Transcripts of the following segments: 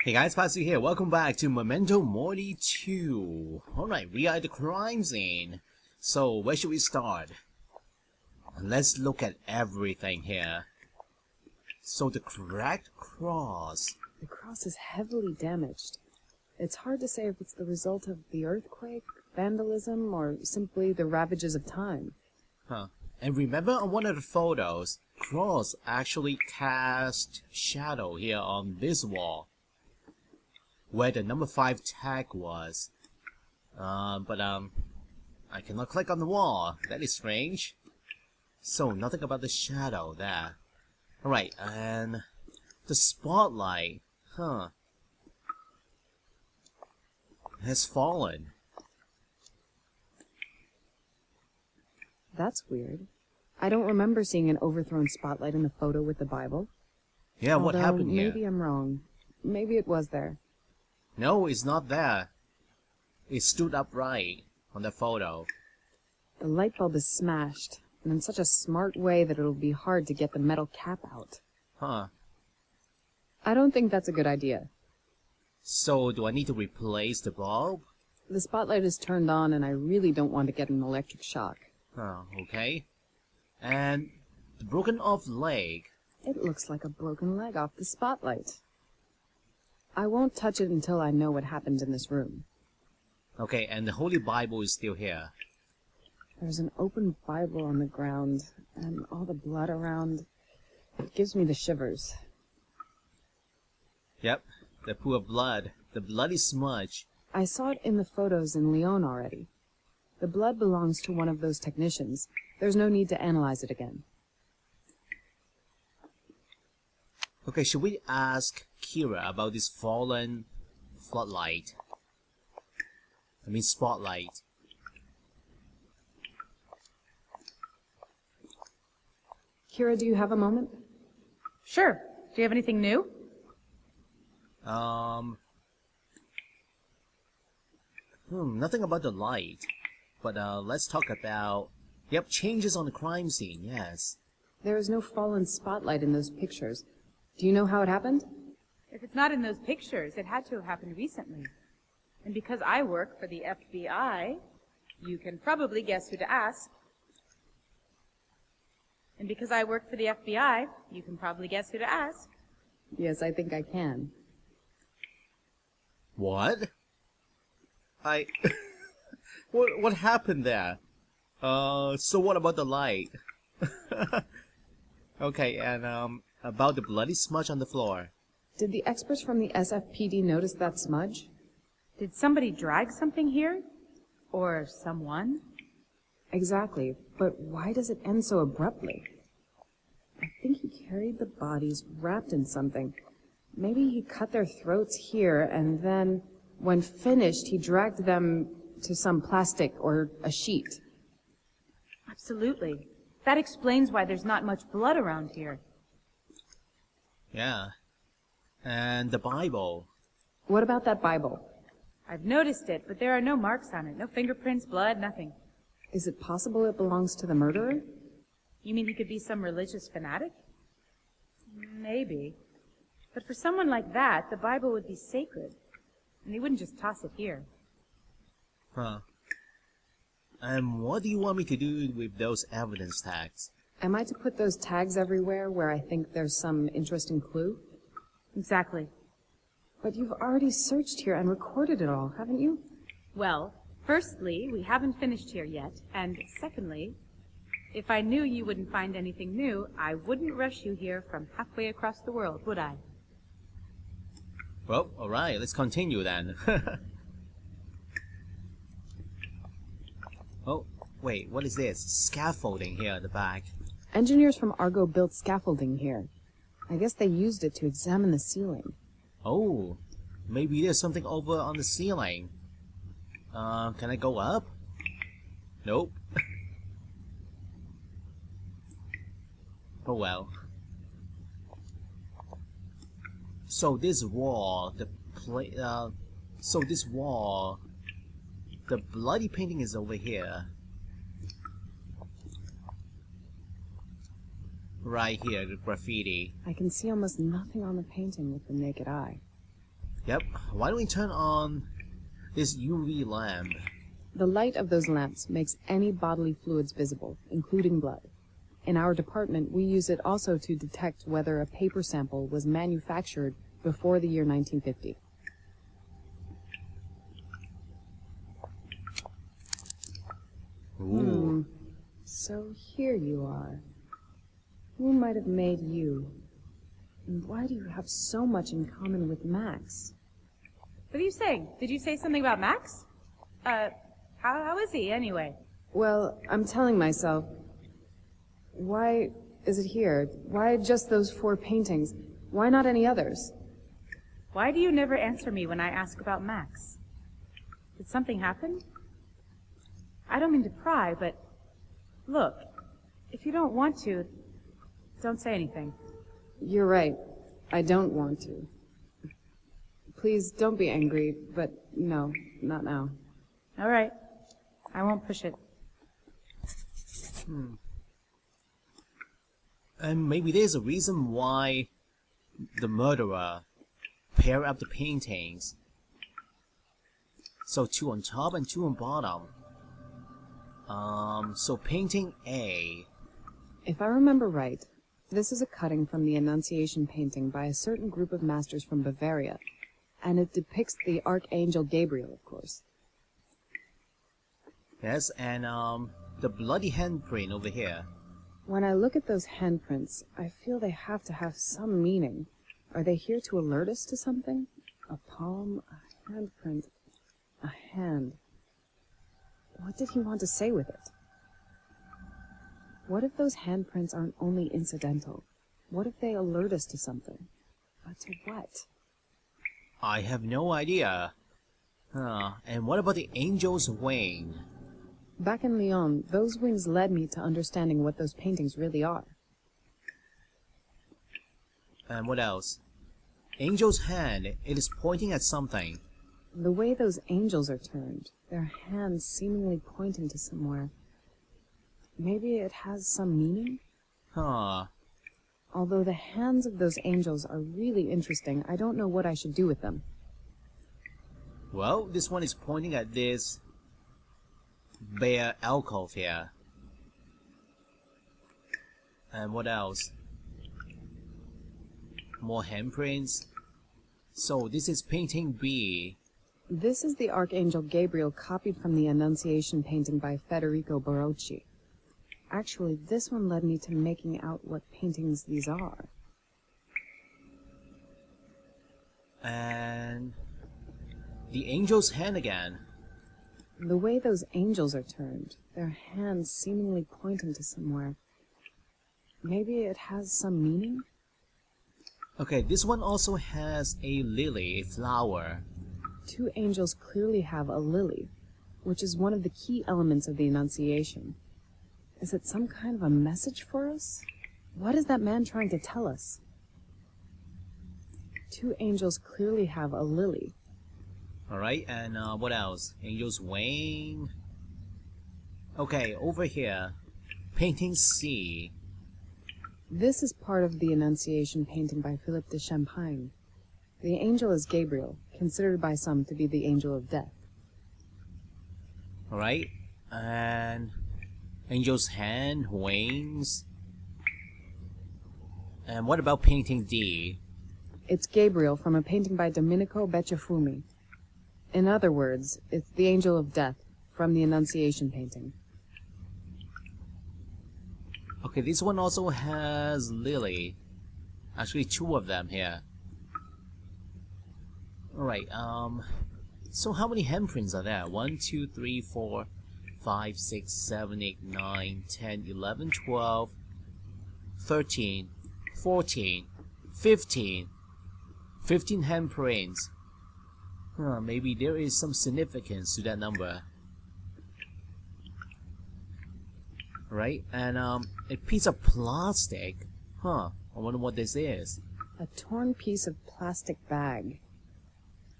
Hey guys, Pasu here. Welcome back to Memento Mori 2. Alright, we are at the crime scene. So, where should we start? Let's look at everything here. So, the cracked cross. The cross is heavily damaged. It's hard to say if it's the result of the earthquake, vandalism, or simply the ravages of time. Huh. And remember on one of the photos, cross actually cast shadow here on this wall, where the number 5 tag was. I cannot click on the wall. That is strange. So, nothing about the shadow there. Alright, and the spotlight, has fallen. That's weird. I don't remember seeing an overthrown spotlight in the photo with the Bible. Yeah, what happened here? Maybe I'm wrong. Maybe it was there. No, it's not there. It stood upright on the photo. The light bulb is smashed, and in such a smart way that it'll be hard to get the metal cap out. Huh. I don't think that's a good idea. So, do I need to replace the bulb? The spotlight is turned on, and I really don't want to get an electric shock. Oh, okay. And the broken off leg. It looks like a broken leg off the spotlight. I won't touch it until I know what happened in this room. Okay, and the Holy Bible is still here. There's an open Bible on the ground, and all the blood around. It gives me the shivers. Yep, the pool of blood. The bloody smudge. I saw it in the photos in Lyon already. The blood belongs to one of those technicians. There's no need to analyze it again. Okay, should we ask Kyra about this fallen floodlight? I mean spotlight. Kyra, do you have a moment? Sure. Do you have anything new? Nothing about the light. But let's talk about... Yep, changes on the crime scene, yes. There is no fallen spotlight in those pictures. Do you know how it happened? If it's not in those pictures, it had to have happened recently. And because I work for the FBI, you can probably guess who to ask. And because I work for the FBI, you can probably guess who to ask. Yes, I think I can. What? What happened there? So what about the light? Okay, and about the bloody smudge on the floor. Did the experts from the SFPD notice that smudge? Did somebody drag something here? Or someone? Exactly, but why does it end so abruptly? I think he carried the bodies wrapped in something. Maybe he cut their throats here, and then, when finished, he dragged them to some plastic or a sheet. Absolutely. That explains why there's not much blood around here. Yeah. And the Bible. What about that Bible? I've noticed it, but there are no marks on it. No fingerprints, blood, nothing. Is it possible it belongs to the murderer? You mean he could be some religious fanatic? Maybe. But for someone like that, the Bible would be sacred. And he wouldn't just toss it here. Huh. And what do you want me to do with those evidence tags? Am I to put those tags everywhere where I think there's some interesting clue? Exactly. But you've already searched here and recorded it all, haven't you? Well, firstly, we haven't finished here yet. And secondly, if I knew you wouldn't find anything new, I wouldn't rush you here from halfway across the world, would I? Well, alright, let's continue then. Oh, wait, what is this? Scaffolding here at the back. Engineers from Argo built scaffolding here. I guess they used it to examine the ceiling. Oh, maybe there's something over on the ceiling. Can I go up? Nope. Oh well. So this wall, the bloody painting is over here. Right here, the graffiti. I can see almost nothing on the painting with the naked eye. Yep, why don't we turn on this UV lamp? The light of those lamps makes any bodily fluids visible, including blood. In our department, we use it also to detect whether a paper sample was manufactured before the year 1950. Ooh. So here you are. Who might have made you? And why do you have so much in common with Max? What are you saying? Did you say something about Max? How is he, anyway? Well, I'm telling myself, why is it here? Why just those 4 paintings? Why not any others? Why do you never answer me when I ask about Max? Did something happen? I don't mean to pry, but look, if you don't want to, don't say anything. You're right. I don't want to. Please don't be angry, but no, not now. All right. I won't push it. And maybe there's a reason why the murderer paired up the paintings. So 2 on top and 2 on bottom. So painting A. If I remember right, this is a cutting from the Annunciation painting by a certain group of masters from Bavaria, and it depicts the Archangel Gabriel, of course. Yes, and the bloody handprint over here. When I look at those handprints, I feel they have to have some meaning. Are they here to alert us to something? A palm, a handprint, a hand. What did he want to say with it? What if those handprints aren't only incidental? What if they alert us to something? But to what? I have no idea. And what about the angel's wing? Back in Lyon, those wings led me to understanding what those paintings really are. And what else? Angel's hand, it is pointing at something. The way those angels are turned, their hands seemingly pointing to somewhere. Maybe it has some meaning? Huh. Although the hands of those angels are really interesting, I don't know what I should do with them. Well, this one is pointing at this bare alcove here. And what else? More handprints. So this is painting B. This is the Archangel Gabriel copied from the Annunciation painting by Federico Barocci. Actually, this one led me to making out what paintings these are. And the angel's hand again. The way those angels are turned, their hands seemingly pointing to somewhere. Maybe it has some meaning? Okay, this one also has a lily, a flower. 2 angels clearly have a lily, which is one of the key elements of the Annunciation. Is it some kind of a message for us? What is that man trying to tell us? 2 angels clearly have a lily. Alright, and what else? Angel's wing. Okay, over here. Painting C. This is part of the Annunciation painting by Philippe de Champagne. The angel is Gabriel, considered by some to be the angel of death. Alright, and angel's hand, wings. And what about painting D? It's Gabriel from a painting by Domenico Becciafumi. In other words, it's the angel of death from the Annunciation painting. Okay, this one also has lily. Actually, 2 of them here. Alright, so how many handprints are there? 1, 2, 3, 4, 5, 6, 7, 8, 9, 10, 11, 12, 13, 14, 15. 15 handprints. Maybe there is some significance to that number. Right? And a piece of plastic. I wonder what this is. A torn piece of plastic bag.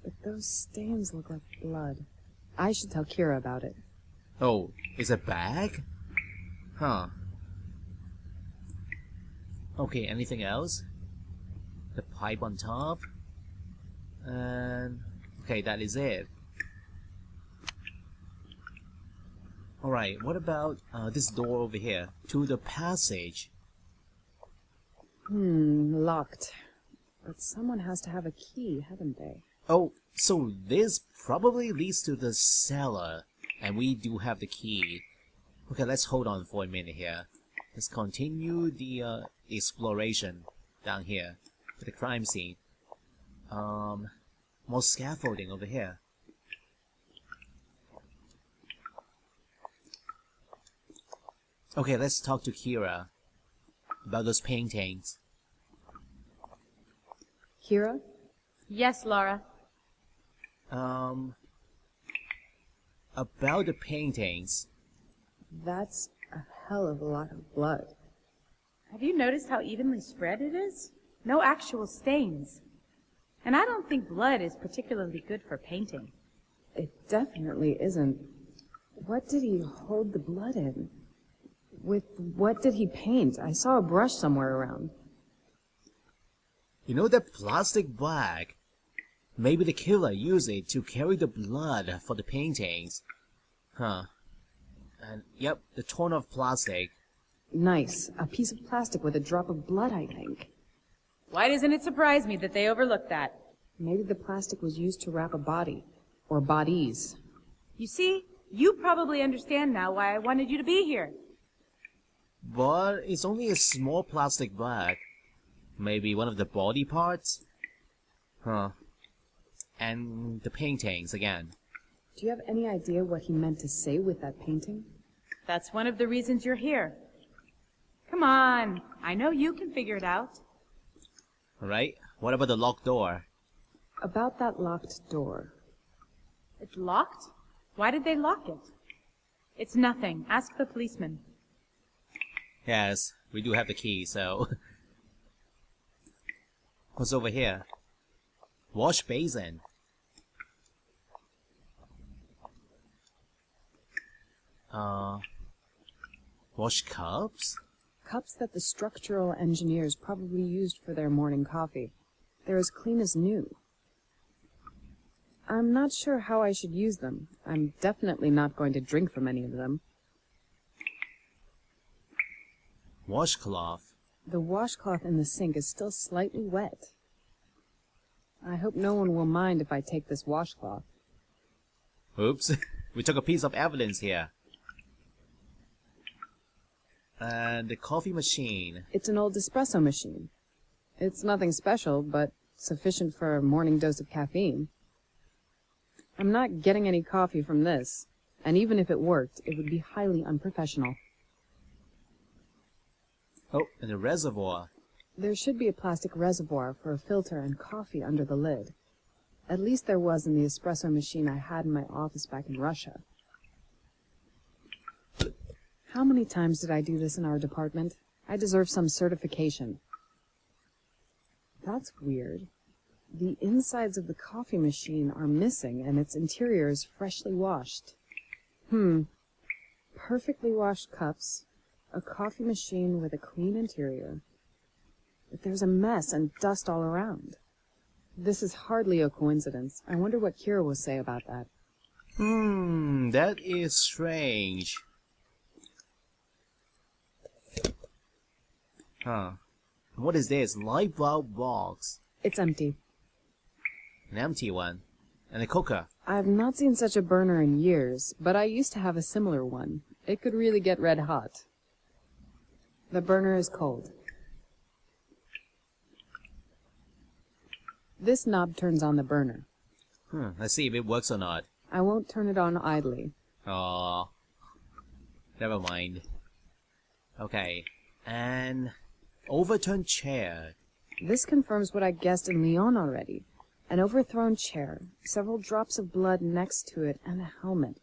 But those stains look like blood. I should tell Kyra about it. Oh, it's a bag? Okay, anything else? The pipe on top? And okay, that is it. Alright, what about this door over here? To the passage. Locked. But someone has to have a key, haven't they? Oh, so this probably leads to the cellar. And we do have the key. Okay, let's hold on for a minute here. Let's continue the exploration down here to the crime scene. More scaffolding over here. Okay, let's talk to Kyra about those paintings. Kyra? Yes, Laura. About the paintings. That's a hell of a lot of blood. Have you noticed how evenly spread it is? No actual stains. And I don't think blood is particularly good for painting. It definitely isn't. What did he hold the blood in? With what did he paint? I saw a brush somewhere around. You know that plastic bag? Maybe the killer used it to carry the blood for the paintings. Huh. And yep, the torn off plastic. Nice. A piece of plastic with a drop of blood, I think. Why doesn't it surprise me that they overlooked that? Maybe the plastic was used to wrap a body. Or bodies. You see, you probably understand now why I wanted you to be here. But it's only a small plastic bag. Maybe one of the body parts? Huh. And the paintings again. Do you have any idea what he meant to say with that painting? That's one of the reasons you're here. Come on, I know you can figure it out. Alright, what about the locked door? About that locked door. It's locked? Why did they lock it? It's nothing. Ask the policeman. Yes, we do have the key, so... What's over here? Wash basin. Wash cups? Cups that the structural engineers probably used for their morning coffee. They're as clean as new. I'm not sure how I should use them. I'm definitely not going to drink from any of them. Washcloth. The washcloth in the sink is still slightly wet. I hope no one will mind if I take this washcloth. Oops, we took a piece of evidence here. And the coffee machine. It's an old espresso machine. It's nothing special, but sufficient for a morning dose of caffeine. I'm not getting any coffee from this, and even if it worked, it would be highly unprofessional. Oh, and the reservoir. There should be a plastic reservoir for a filter and coffee under the lid. At least there was in the espresso machine I had in my office back in Russia. How many times did I do this in our department? I deserve some certification. That's weird. The insides of the coffee machine are missing and its interior is freshly washed. Perfectly washed cups, a coffee machine with a clean interior. But there's a mess and dust all around. This is hardly a coincidence. I wonder what Kyra will say about that. That is strange. Huh. What is this? Light bulb box. It's empty. An empty one. And a cooker. I've not seen such a burner in years, but I used to have a similar one. It could really get red hot. The burner is cold. This knob turns on the burner. Let's see if it works or not. I won't turn it on idly. Aww. Never mind. Okay. And... overturned chair. This confirms what I guessed in Lyon already. An overthrown chair, several drops of blood next to it, and a helmet.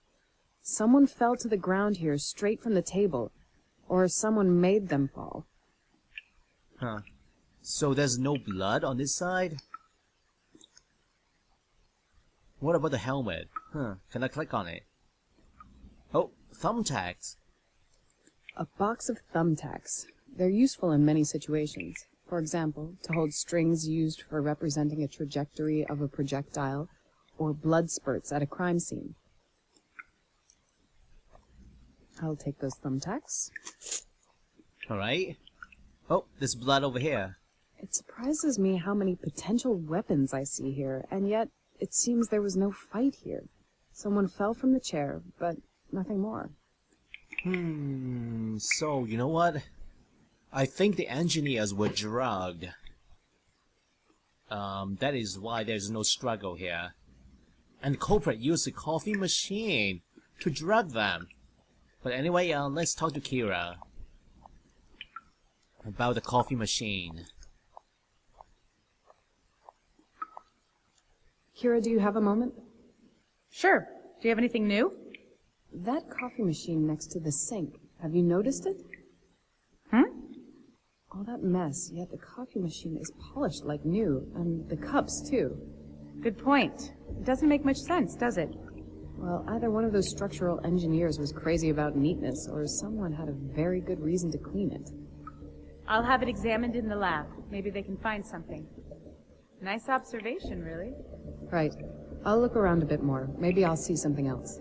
Someone fell to the ground here straight from the table, or someone made them fall. Huh. So there's no blood on this side? What about the helmet? Can I click on it? Oh, thumbtacks. A box of thumbtacks. They're useful in many situations. For example, to hold strings used for representing a trajectory of a projectile, or blood spurts at a crime scene. I'll take those thumbtacks. Alright. Oh, there's blood over here. It surprises me how many potential weapons I see here, and yet it seems there was no fight here. Someone fell from the chair, but nothing more. So, you know what? I think the engineers were drugged. That is why there's no struggle here. And the culprit used the coffee machine to drug them. But anyway, let's talk to Kyra about the coffee machine. Kyra, do you have a moment? Sure. Do you have anything new? That coffee machine next to the sink, have you noticed it? All that mess, yet the coffee machine is polished like new, and the cups too. Good point. It doesn't make much sense, does it? Well, either one of those structural engineers was crazy about neatness, or someone had a very good reason to clean it. I'll have it examined in the lab. Maybe they can find something. Nice observation, really. Right. I'll look around a bit more. Maybe I'll see something else.